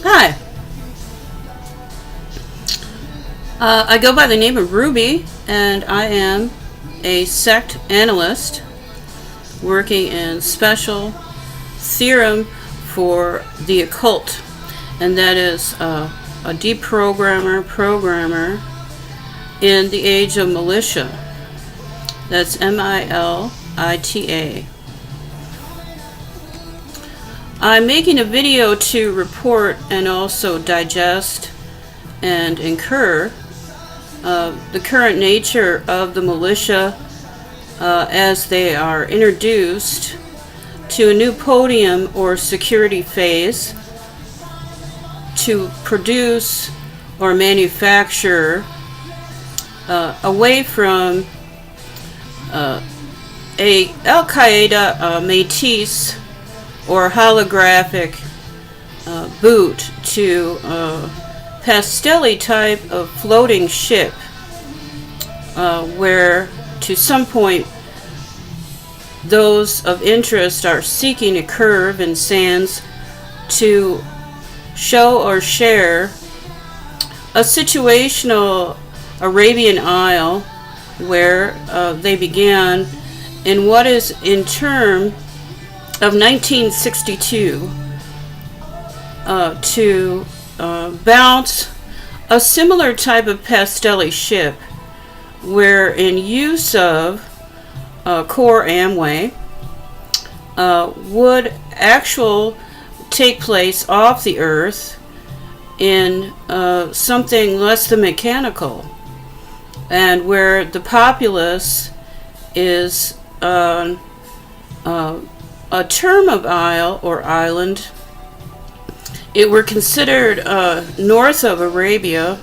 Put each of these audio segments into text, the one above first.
Hi. I go by the name of Ruby, and I am a sect analyst working in special theorem for the occult, and that is a programmer in the age of militia. That's MILITA. I'm making a video to report and also digest and incur the current nature of the militia as they are introduced to a new podium or security phase to produce or manufacture away from a Al-Qaeda Métis or holographic boot to Pastelli type of floating ship where to some point those of interest are seeking a curve in sands to show or share a situational Arabian Isle where they began in what is in term of 1962 to bounce a similar type of Pastelli ship where in use of core Amway would take place off the earth in something less than mechanical, and where the populace is a term of isle or island. It were considered north of Arabia,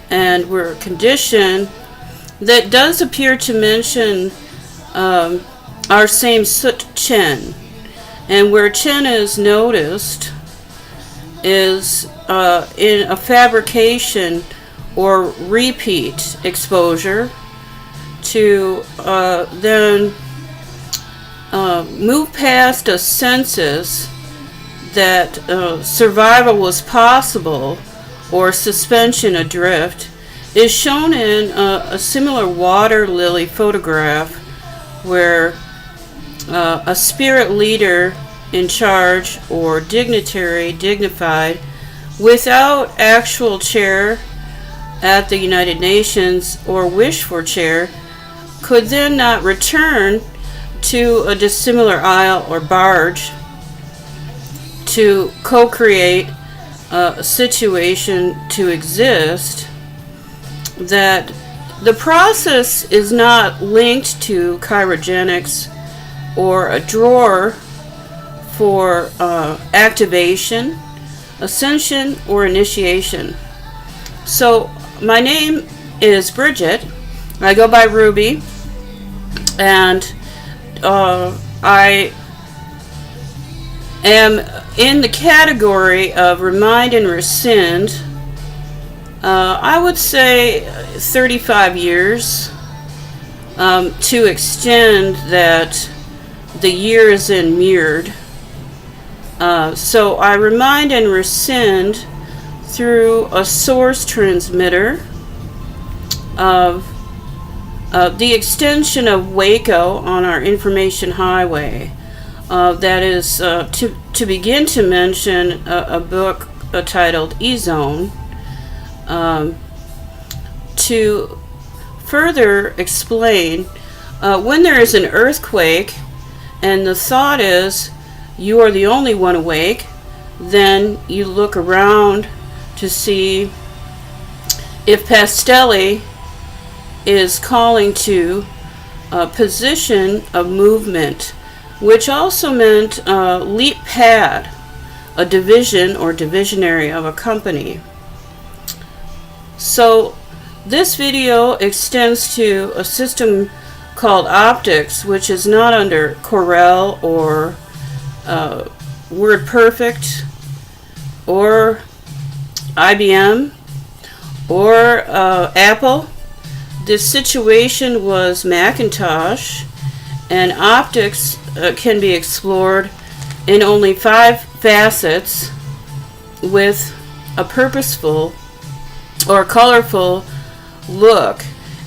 and were a condition that does appear to mention our same Sut Chen. And where Chen is noticed is in a fabrication or repeat exposure to then move past a census that survival was possible or suspension adrift is shown in a similar water lily photograph where a spirit leader in charge or dignitary, dignified, without actual chair at the United Nations or wish for chair, could then not return to a dissimilar isle or barge to co-create a situation to exist, that the process is not linked to chirogenics or a drawer for activation, ascension, or initiation. So my name is Bridget. I go by Ruby, and I am in the category of remind and rescind. I would say 35 years to extend that the year is in mirrored. So I remind and rescind through a source transmitter of the extension of Waco on our information highway. That is to begin to mention a book titled E-Zone, to further explain when there is an earthquake and the thought is you are the only one awake, then you look around to see if Pastelli is calling to a position of movement, which also meant leap pad, a division or divisionary of a company. So this video extends to a system called optics, which is not under Corel or WordPerfect or IBM or Apple. This situation was Macintosh, and optics can be explored in only 5 facets with a purposeful or colorful look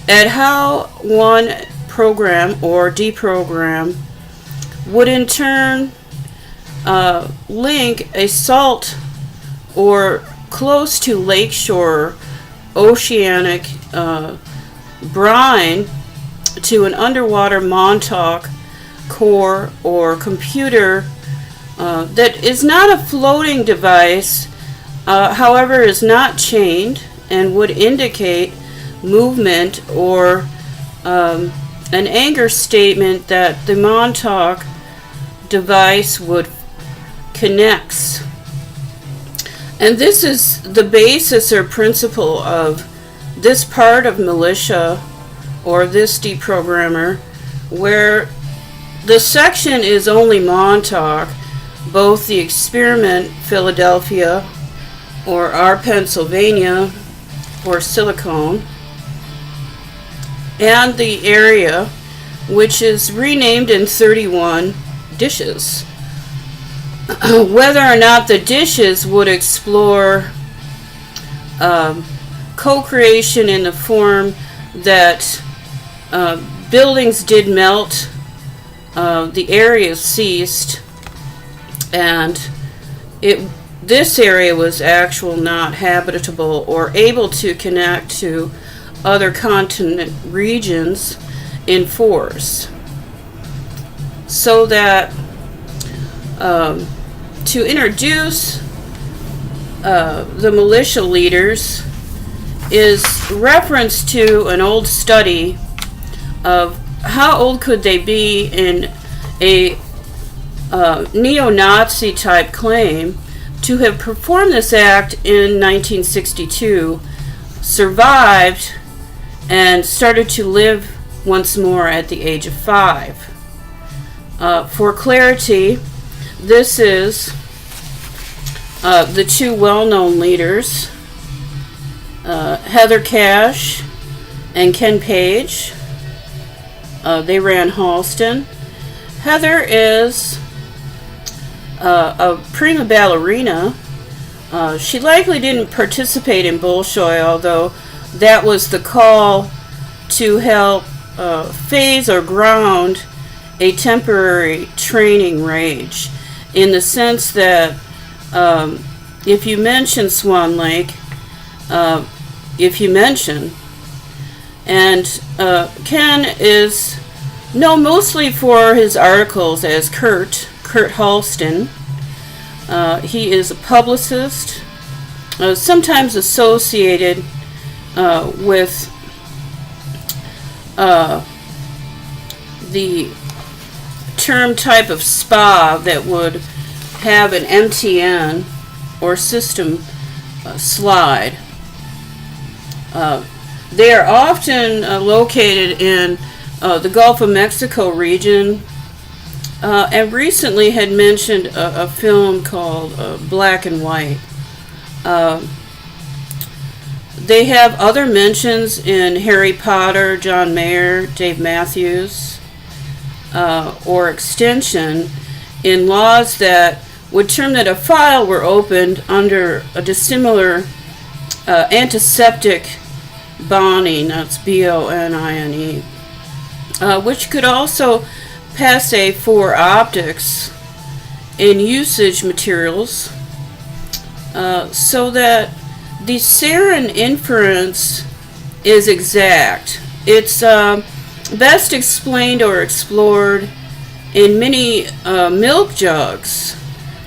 at how one program or deprogram would in turn link a salt or close to lakeshore oceanic brine to an underwater Montauk core or computer that is not a floating device, however is not chained, and would indicate movement or an anchor statement that the Montauk device would connects. And this is the basis or principle of this part of militia or this deprogrammer, where the section is only Montauk, both the experiment Philadelphia or our Pennsylvania or Silicon, and the area, which is renamed in 31 dishes. Whether or not the dishes would explore co-creation in the form that buildings did melt, the area ceased, and this area was not habitable or able to connect to other continent regions in force. So that to introduce the militia leaders is reference to an old study of how old could they be in a neo-Nazi type claim to have performed this act in 1962, survived, and started to live once more at the age of 5. For clarity, this is the two well-known leaders, Heather Cash and Ken Page. They ran Halston. Heather is a prima ballerina. She likely didn't participate in Bolshoi, although that was the call to help phase or ground a temporary training rage, in the sense that if you mention Swan Lake, if you mention, and Ken is known mostly for his articles as Kurt Halston. He is a publicist, sometimes associated with the term type of spa that would have an MTN or system slide. They are often located in the Gulf of Mexico region, and recently had mentioned a film called Black and White. They have other mentions in Harry Potter, John Mayer, Dave Matthews, or Extension, in laws that would term that a file were opened under a dissimilar antiseptic boning, that's BONINE, which could also pass for optics in usage materials, so that the sarin inference is exact. It's best explained or explored in mini milk jugs,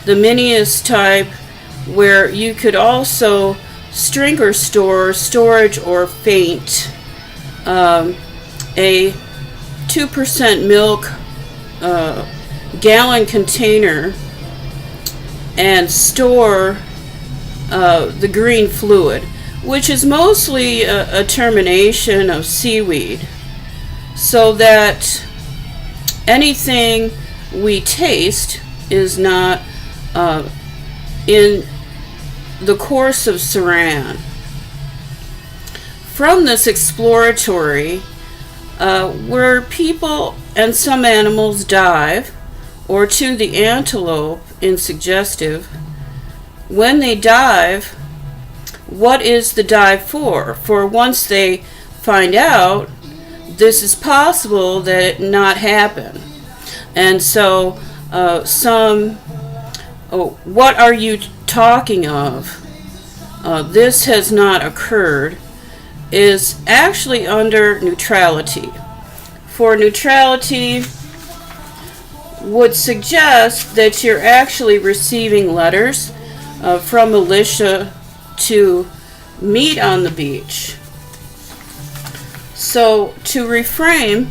the miniest type, where you could also string or store storage or faint a 2% milk gallon container and store the green fluid, which is mostly a termination of seaweed, so that anything we taste is not in the course of saran. From this exploratory, where people and some animals dive, or to the antelope in suggestive, when they dive, what is the dive for? For once they find out this is possible, that it not happen. And so what are you talking of? This has not occurred, is actually under neutrality. For neutrality would suggest that you're actually receiving letters from militia to meet on the beach. So to reframe,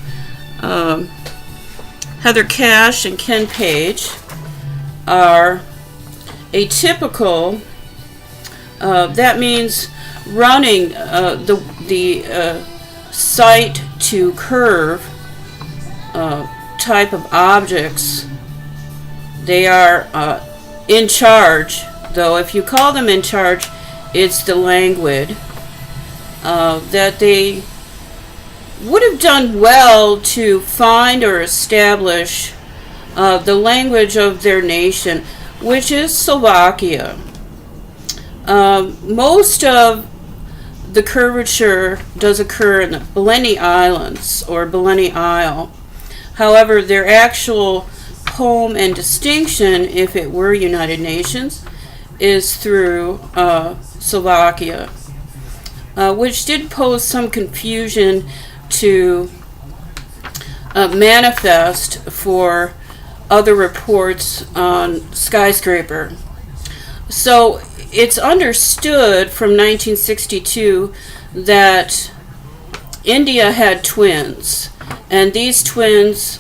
Heather Cash and Ken Page are atypical. That means running the sight to curve type of objects. They are in charge, though if you call them in charge, it's the languid. That they would have done well to find or establish the language of their nation, which is Slovakia. Most of the curvature does occur in the Bellini Islands or Bellini Isle. However, their actual home and distinction, if it were United Nations, is through Slovakia, which did pose some confusion to manifest for other reports on skyscraper. So it's understood from 1962 that India had twins, and these twins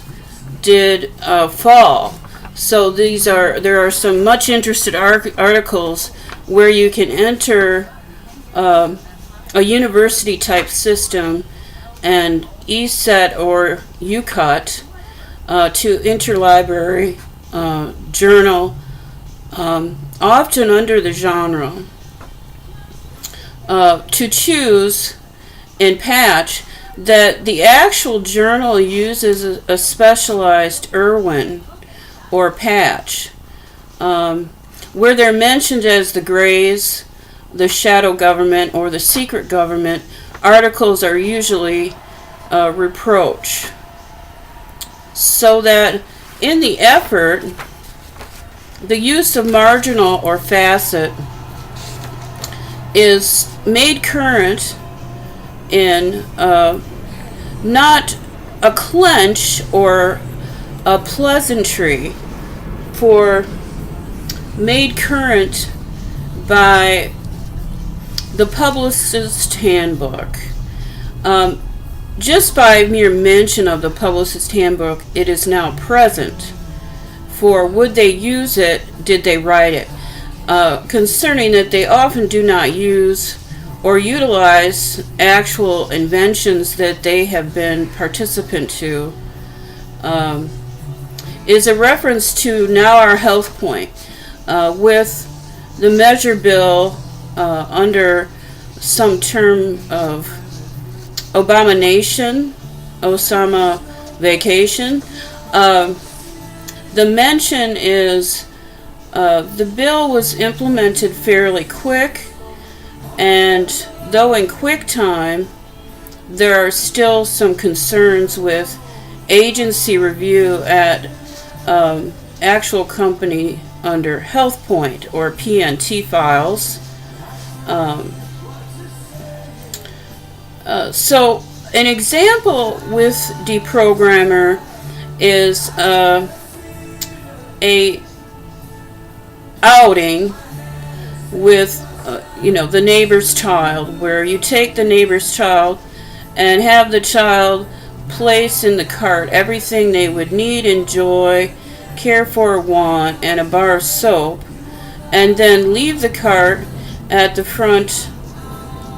did fall. So there are some much interested articles where you can enter a university type system and ESET or UCUT to interlibrary journal, often under the genre, to choose in patch that the actual journal uses a specialized Irwin or patch, where they're mentioned as the Greys, the shadow government, or the secret government. Articles are usually reproach. So that in the effort, the use of marginal or facet is made current in not a clench or a pleasantry, for made current by the Publicist Handbook. Just by mere mention of the Publicist Handbook, it is now present. For would they use it, did they write it? Concerning that they often do not use or utilize actual inventions that they have been participant to, is a reference to now our health point, with the measure bill under some term of Obamanation, Osama vacation. The mention is the bill was implemented fairly quick, and though in quick time, there are still some concerns with agency review at actual company under Health Point or PNT files. So an example with deprogrammer is a outing with the neighbor's child, where you take the neighbor's child and have the child place in the cart everything they would need, enjoy, care for, want, and a bar of soap, and then leave the cart at the front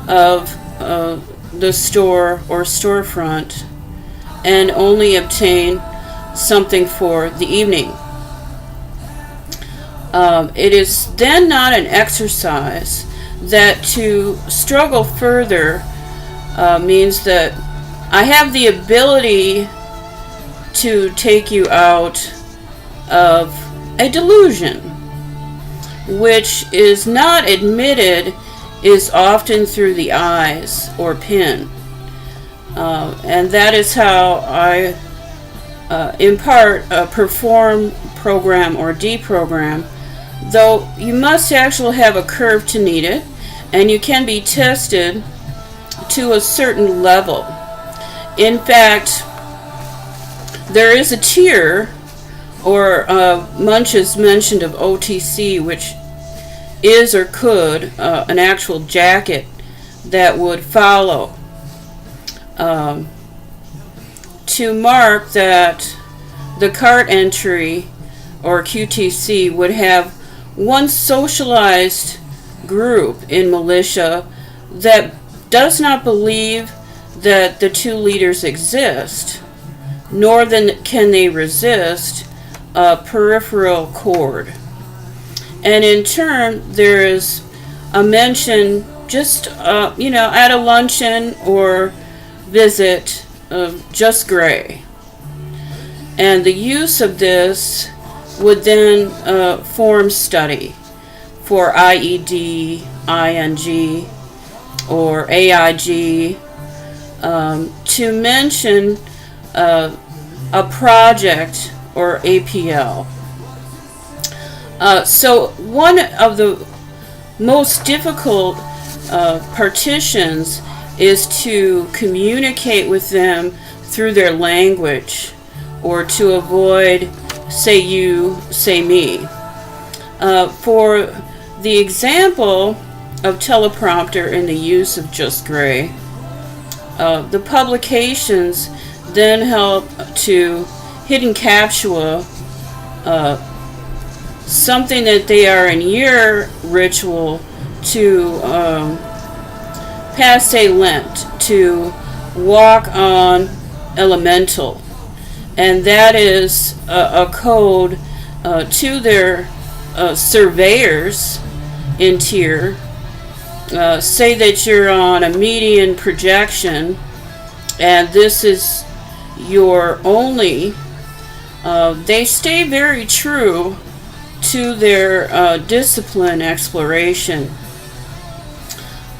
of the store or storefront and only obtain something for the evening. It is then not an exercise that to struggle further means that I have the ability to take you out of a delusion. which is not admitted, is often through the eyes or pin. And that is how I impart a perform, program, or deprogram, though you must actually have a curve to need it, and you can be tested to a certain level. In fact, there is a tier, or Munch has mentioned of OTC, which is or could an actual jacket that would follow to mark that the cart entry or QTC would have one socialized group in militia that does not believe that the two leaders exist, nor then can they resist a peripheral chord. And in turn, there is a mention just, at a luncheon or visit of just gray. And the use of this would then form study for IED, ING, or AIG, to mention a project or APL. So one of the most difficult partitions is to communicate with them through their language, or to avoid say you, say me. For the example of teleprompter and the use of just gray, the publications then help to hidden capsula something that they are in your ritual to pass a Lent, to walk on elemental. And that is a code to their surveyors in tier. Say that you're on a median projection and this is your only. They stay very true to their discipline exploration.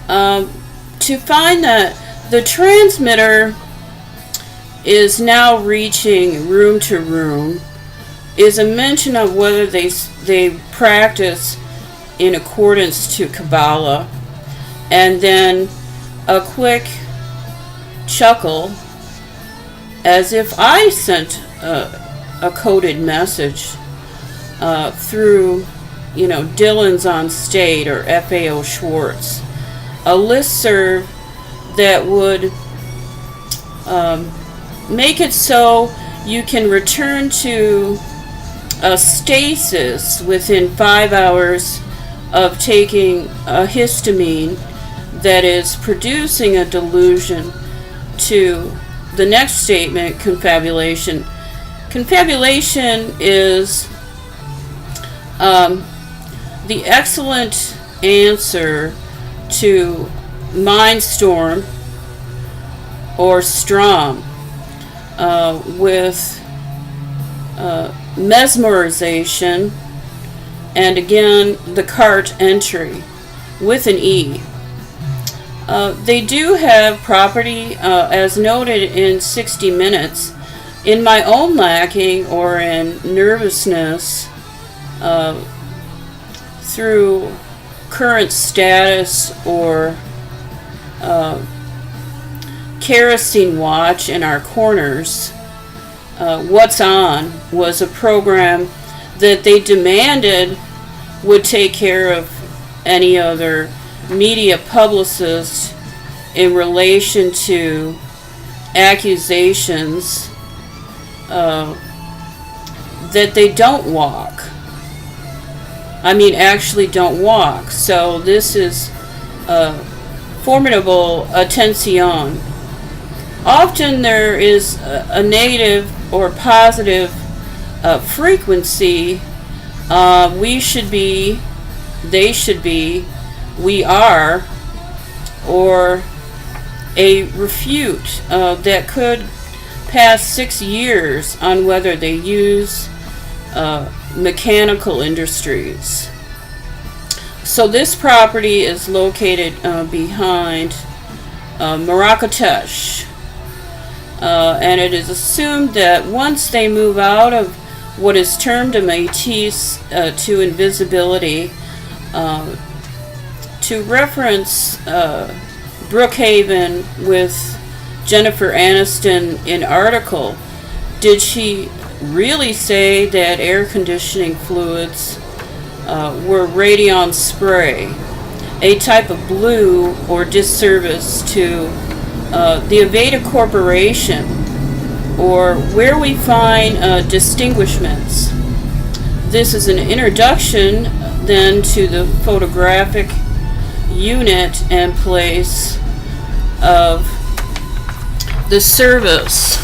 To find that the transmitter is now reaching room to room is a mention of whether they practice in accordance to Kabbalah, and then a quick chuckle as if I sent a coded message through, Dylan's on State or FAO Schwartz, a listserv that would make it so you can return to a stasis within 5 hours of taking a histamine that is producing a delusion to the next statement, confabulation. Confabulation is the excellent answer to Mindstorm or Strom with mesmerization, and again the cart entry with an E. They do have property, as noted in 60 Minutes, in my own lacking or in nervousness through current status or kerosene watch in our corners. What's On was a program that they demanded would take care of any other media publicist in relation to accusations that they don't walk. Actually don't walk. So this is formidable attention. Often there is a negative or positive frequency. We should be, they should be, we are, or a refute that could pass 6 years on whether they use mechanical industries. So this property is located behind Marrakesh, and it is assumed that once they move out of what is termed a métis to invisibility, to reference Brookhaven with Jennifer Aniston in article, did she really say that air conditioning fluids were Radion spray, a type of blue or disservice to the Aveda Corporation, or where we find distinguishments? This is an introduction then to the photographic unit and place of the service.